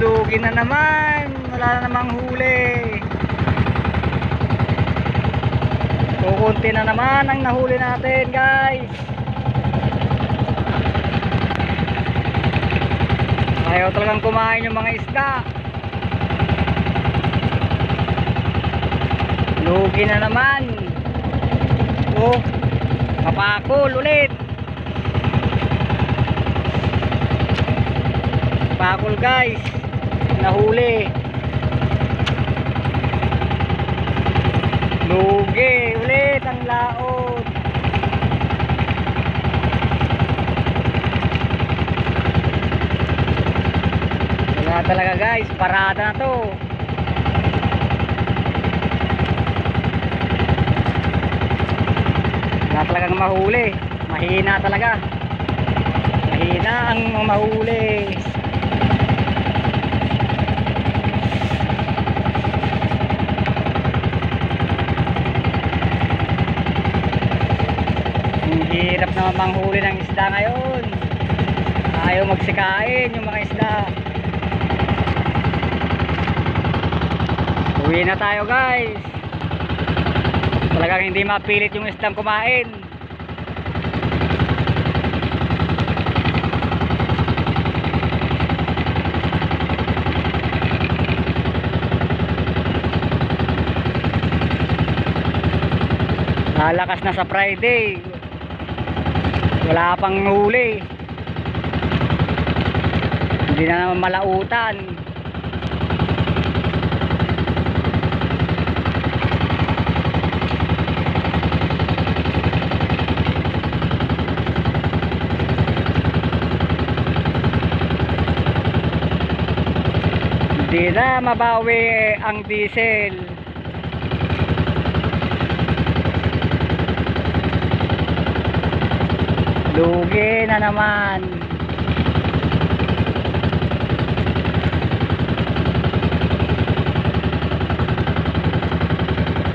lugi na naman. Wala na namang huli. Kukunti na naman ang nahuli natin, guys. Ayaw talagang kumain yung mga isda. Lugi na naman. Oh, mapakol ulit. Pakol, guys. Nahuli. Lugi ulit ang laot. Wala talaga, guys. Parada na to. Wala talagang mahuli. Mahina talaga. Mahina ang mahuli. Hirap naman manghuli ng isda ngayon. Ayaw magsikain yung mga isda. Uwi na tayo, guys. Talagang hindi mapilit yung isdang kumain. Lalakas na sa Friday. Wala pang huli. Hindi na naman malautan. Hindi na mabawi ang diesel. Lugi na naman.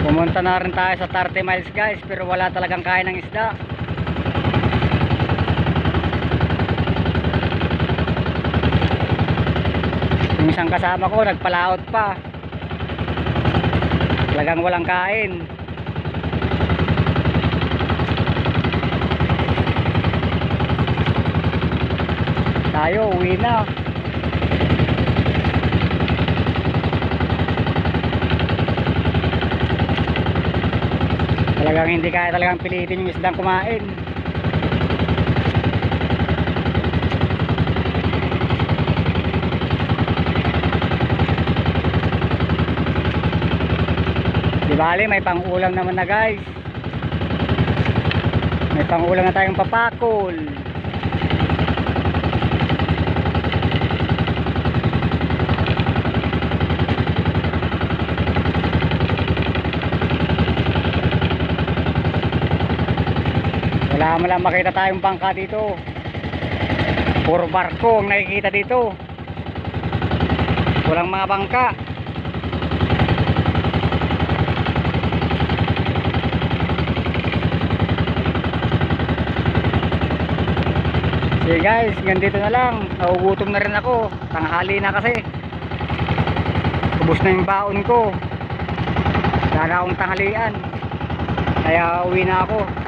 Pumunta na rin tayo sa 30 miles, guys, pero wala talagang kain ng isda. Yung isang kasama ko nagpalaot pa. Talagang walang kain. Tayo, uwi na. Talagang hindi kaya talagang pilitin yung isdang kumain. Di bali, may pang-ulam naman na, guys. May pang-ulam na tayong papakol. Wala mo lang makita tayong bangka dito. Puro barko ang nakikita dito. Walang mga bangka. Sige, guys, ganito na lang. Naugutom na rin ako. Tanghali na kasi. Ubus na yung baon ko. Wala na akong tanghalian. Kaya uwi na ako.